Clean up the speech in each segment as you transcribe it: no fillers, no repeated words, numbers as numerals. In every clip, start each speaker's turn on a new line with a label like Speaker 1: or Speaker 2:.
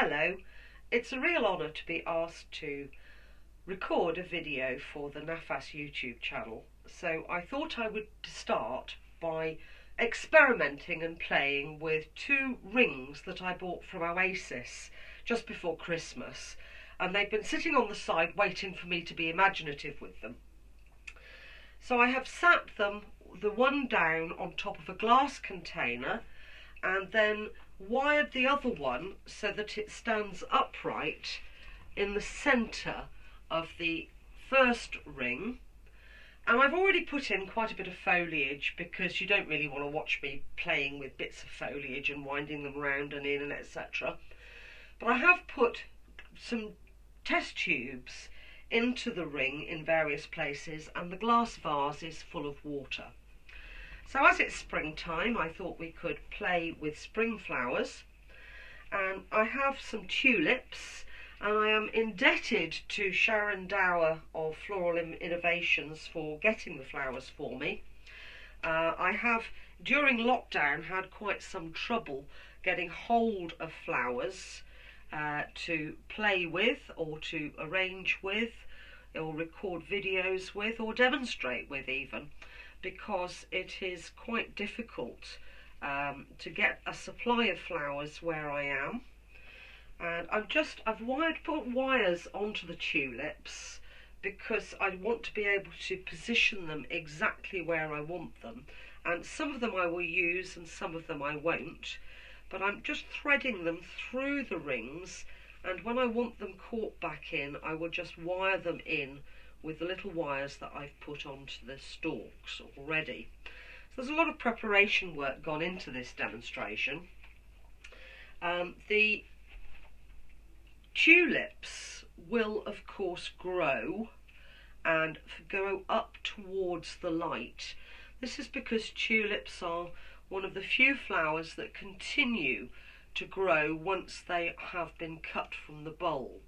Speaker 1: Hello, it's a real honour to be asked to record a video for the NAFAS YouTube channel, so I thought I would start by experimenting and playing with two rings that I bought from Oasis just before Christmas, and they've been sitting on the side waiting for me to be imaginative with them. So I have sat them, the one down on top of a glass container, and then wired the other one so that it stands upright in the centre of the first ring. And I've already put in quite a bit of foliage because you don't really want to watch me playing with bits of foliage and winding them round and in and etc. But I have put some test tubes into the ring in various places, and the glass vase is full of water. So as it's springtime, I thought we could play with spring flowers, and I have some tulips, and I am indebted to Sharon Dower of Floral Innovations for getting the flowers for me. I have, during lockdown, had quite some trouble getting hold of flowers to play with, or to arrange with, or record videos with, or demonstrate with even, because it is quite difficult to get a supply of flowers where I am. And I've put wires onto the tulips because I want to be able to position them exactly where I want them, and some of them I will use and some of them I won't, but I'm just threading them through the rings, and when I want them caught back in, I will just wire them in with the little wires that I've put onto the stalks already. So there's a lot of preparation work gone into this demonstration. The tulips will of course grow and go up towards the light. This is because tulips are one of the few flowers that continue to grow once they have been cut from the bulb.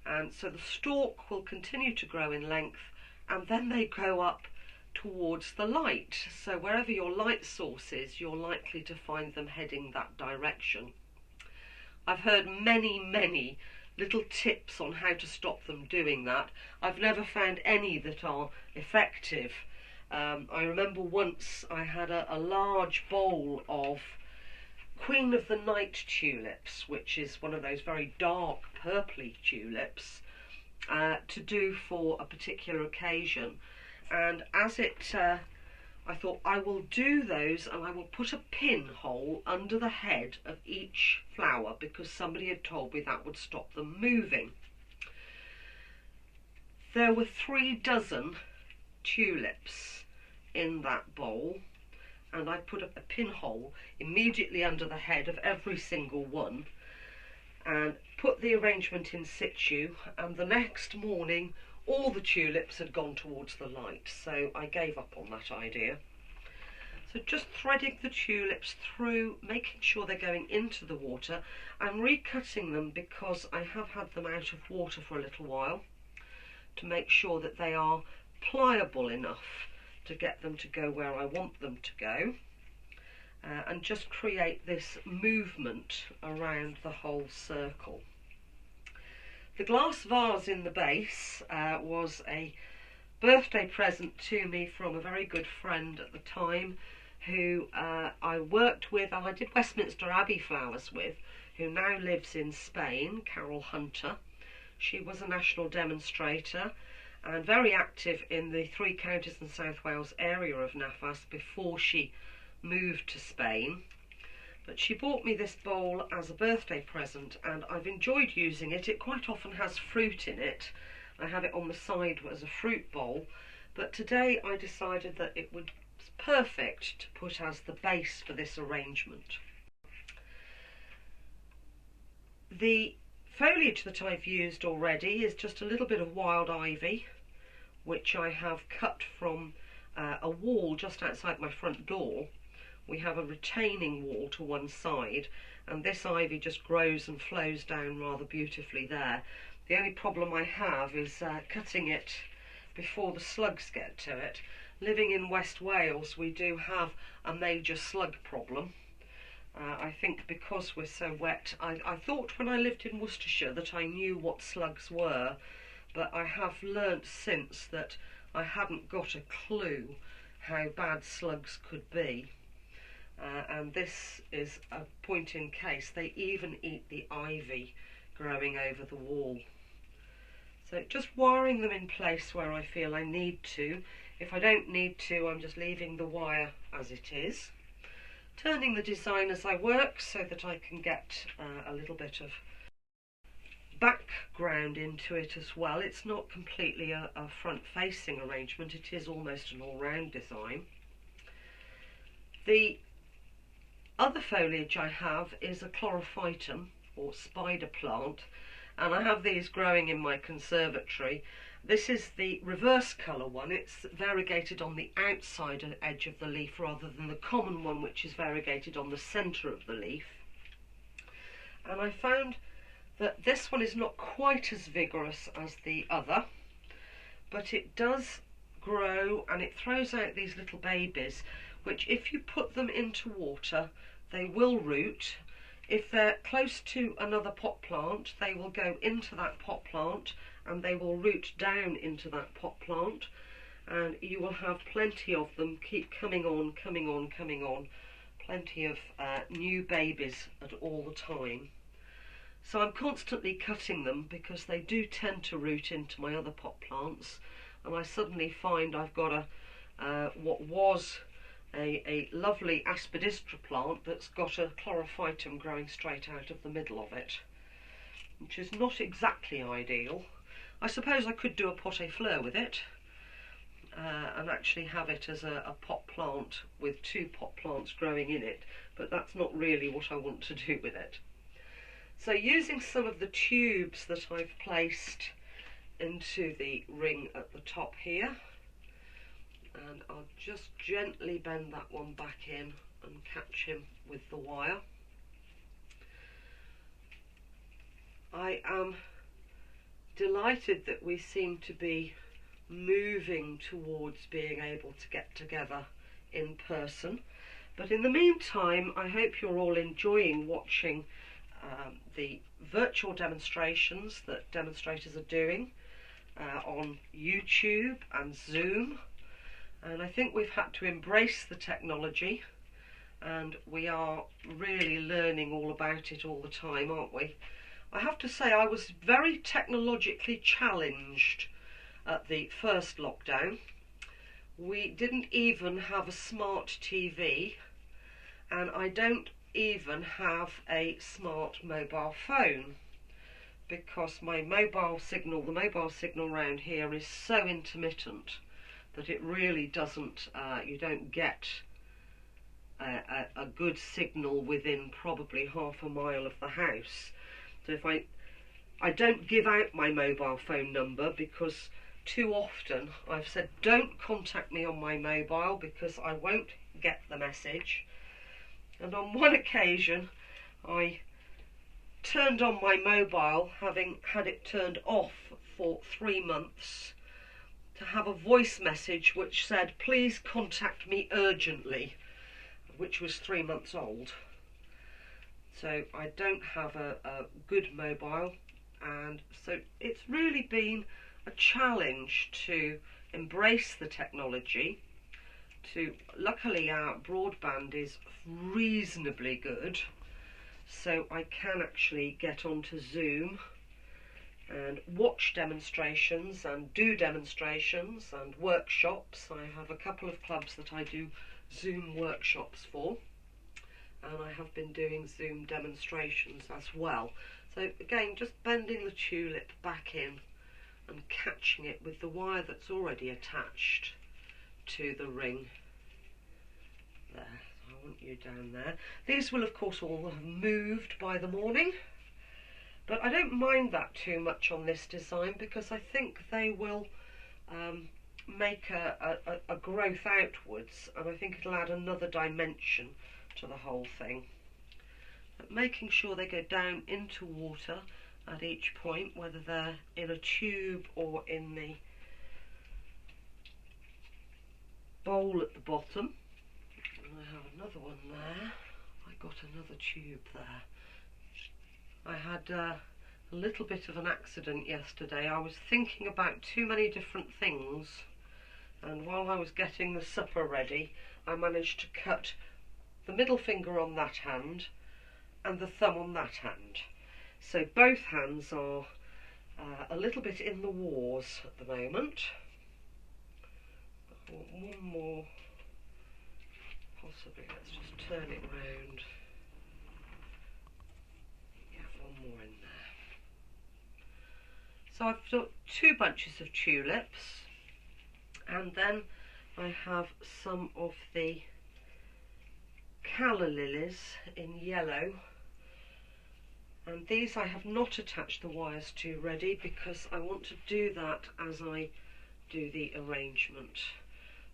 Speaker 1: And so the stalk will continue to grow in length, and then they go up towards the light. So wherever your light source is, you're likely to find them heading that direction. I've heard many little tips on how to stop them doing that. I've never found any that are effective. I remember once I had a large bowl of Queen of the Night tulips, which is one of those very dark purpley tulips, to do for a particular occasion. And as I thought I will do those, and I will put a pinhole under the head of each flower because somebody had told me that would stop them moving. There were 3 dozen tulips in that bowl, and I put a pinhole immediately under the head of every single one and put the arrangement in situ, and the next morning all the tulips had gone towards the light, so I gave up on that idea. So just threading the tulips through, making sure they're going into the water. I'm recutting them because I have had them out of water for a little while, to make sure that they are pliable enough to get them to go where I want them to go, and just create this movement around the whole circle. The glass vase in the base was a birthday present to me from a very good friend at the time, who I worked with and I did Westminster Abbey flowers with, who now lives in Spain, Carol Hunter. She was a national demonstrator and very active in the 3 counties in South Wales area of NAFAS before she moved to Spain. But she bought me this bowl as a birthday present, and I've enjoyed using it. It quite often has fruit in it. I have it on the side as a fruit bowl, but today I decided that it was perfect to put as the base for this arrangement. The foliage that I've used already is just a little bit of wild ivy, which I have cut from a wall just outside my front door. We have a retaining wall to one side, and this ivy just grows and flows down rather beautifully there. The only problem I have is cutting it before the slugs get to it. Living in West Wales, we do have a major slug problem, I think because we're so wet, I thought when I lived in Worcestershire that I knew what slugs were, but I have learnt since that I hadn't got a clue how bad slugs could be. And this is a point in case. They even eat the ivy growing over the wall. So just wiring them in place where I feel I need to. If I don't need to, I'm just leaving the wire as it is. Turning the design as I work so that I can get a little bit of background into it as well. It's not completely a front-facing arrangement, it is almost an all-round design. The other foliage I have is a Chlorophytum, or spider plant, and I have these growing in my conservatory. This is the reverse colour one. It's variegated on the outside edge of the leaf rather than the common one, which is variegated on the centre of the leaf. And I found that this one is not quite as vigorous as the other, but it does grow and it throws out these little babies, which if you put them into water, they will root. If they're close to another pot plant, they will go into that pot plant and they will root down into that pot plant, and you will have plenty of them keep coming on, plenty of new babies at all the time. So I'm constantly cutting them because they do tend to root into my other pot plants, and I suddenly find I've got what was a lovely aspidistra plant that's got a Chlorophytum growing straight out of the middle of it, which is not exactly ideal. I suppose I could do a pot à fleur with it and actually have it as a pot plant with two pot plants growing in it, but that's not really what I want to do with it. So using some of the tubes that I've placed into the ring at the top here, and I'll just gently bend that one back in and catch him with the wire. I am delighted that we seem to be moving towards being able to get together in person, but in the meantime I hope you're all enjoying watching the virtual demonstrations that demonstrators are doing on YouTube and Zoom. And I think we've had to embrace the technology, and we are really learning all about it all the time, aren't we? I have to say I was very technologically challenged at the first lockdown. We didn't even have a smart TV, and I don't even have a smart mobile phone, because my mobile signal, the mobile signal around here is so intermittent that it really doesn't, you don't get a good signal within probably half a mile of the house. So if I don't give out my mobile phone number, because too often I've said don't contact me on my mobile because I won't get the message. And on one occasion I turned on my mobile, having had it turned off for 3 months, to have a voice message which said please contact me urgently, which was 3 months old. So I don't have a good mobile, and so it's really been a challenge to embrace the technology. Luckily our broadband is reasonably good, so I can actually get onto Zoom and watch demonstrations and do demonstrations and workshops. I have a couple of clubs that I do Zoom workshops for, and I have been doing Zoom demonstrations as well. So again, just bending the tulip back in and catching it with the wire that's already attached to the ring there. So I want you down there. These will of course all have moved by the morning, but I don't mind that too much on this design because I think they will make a growth outwards, and I think it'll add another dimension to the whole thing. But making sure they go down into water at each point, whether they're in a tube or in the bowl at the bottom. And I have another one there. I got another tube there. I had a little bit of an accident yesterday. I was thinking about too many different things, and while I was getting the supper ready, I managed to cut the middle finger on that hand and the thumb on that hand. So both hands are a little bit in the wars at the moment. I want one more, possibly. Let's just turn it round. Yeah, one more in there. So I've got 2 bunches of tulips, and then I have some of the calla lilies in yellow, and these I have not attached the wires to ready because I want to do that as I do the arrangement,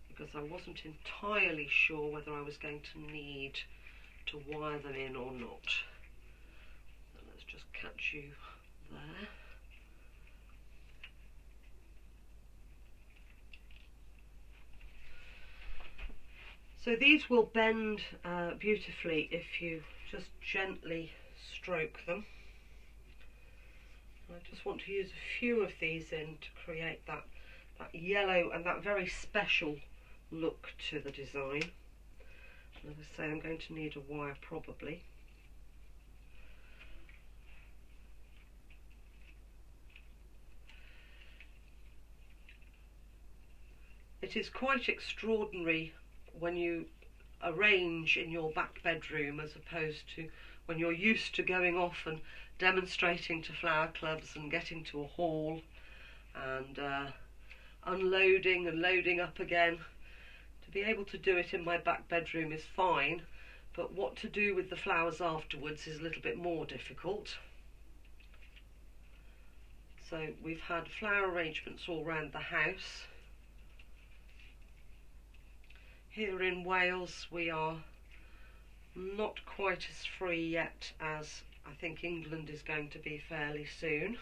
Speaker 1: because I wasn't entirely sure whether I was going to need to wire them in or not. So let's just catch you there. So these will bend beautifully if you just gently stroke them. I just want to use a few of these in to create that yellow and that very special look to the design. And as I say, I'm going to need a wire probably. It is quite extraordinary when you arrange in your back bedroom as opposed to when you're used to going off and demonstrating to flower clubs and getting to a hall and unloading and loading up again. To be able to do it in my back bedroom is fine, but what to do with the flowers afterwards is a little bit more difficult. So we've had flower arrangements all around the house. Here in Wales we are not quite as free yet as I think England is going to be fairly soon.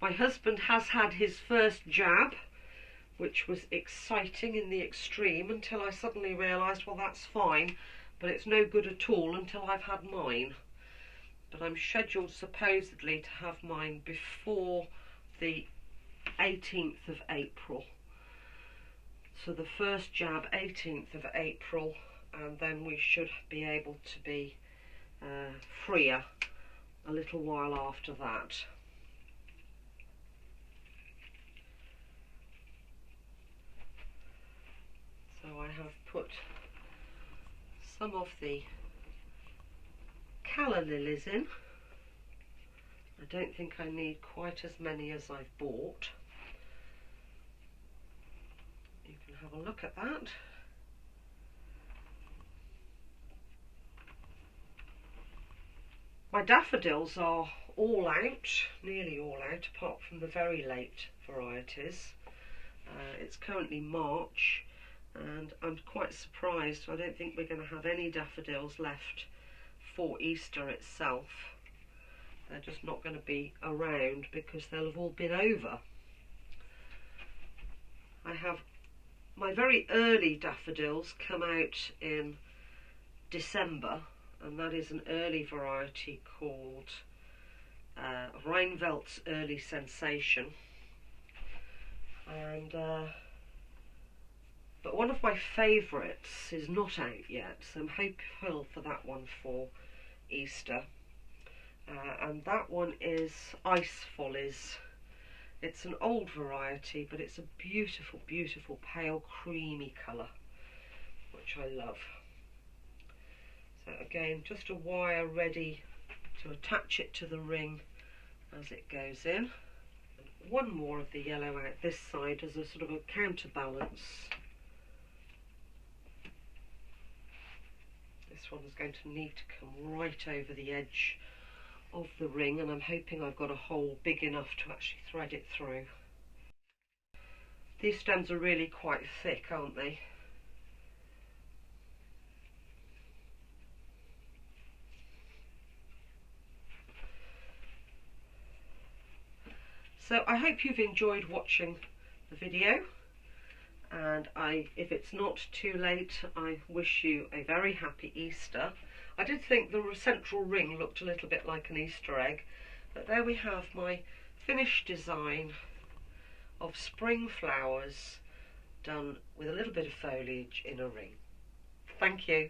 Speaker 1: My husband has had his first jab, which was exciting in the extreme, until I suddenly realised, well, that's fine, but it's no good at all until I've had mine. But I'm scheduled supposedly to have mine before the 18th of April. So the first jab 18th of April, and then we should be able to be freer a little while after that. So I have put some of the calla lilies in. I don't think I need quite as many as I've bought. You can have a look at that. My daffodils are all out, nearly all out, apart from the very late varieties. It's currently March, and I'm quite surprised. I don't think we're going to have any daffodils left for Easter itself. They're just not going to be around because they'll have all been over. I have my very early daffodils come out in December, and that is an early variety called Rheinveldt's Early Sensation. And but one of my favourites is not out yet, so I'm hopeful for that one for Easter. And that one is Ice Follies. It's an old variety, but it's a beautiful, beautiful pale creamy colour, which I love. So again, just a wire ready to attach it to the ring as it goes in. And one more of the yellow out this side as a sort of a counterbalance. This one is going to need to come right over the edge of the ring, and I'm hoping I've got a hole big enough to actually thread it through. These stems are really quite thick, aren't they? So I hope you've enjoyed watching the video, and if it's not too late, I wish you a very happy Easter. I did think the central ring looked a little bit like an Easter egg, but there we have my finished design of spring flowers done with a little bit of foliage in a ring. Thank you.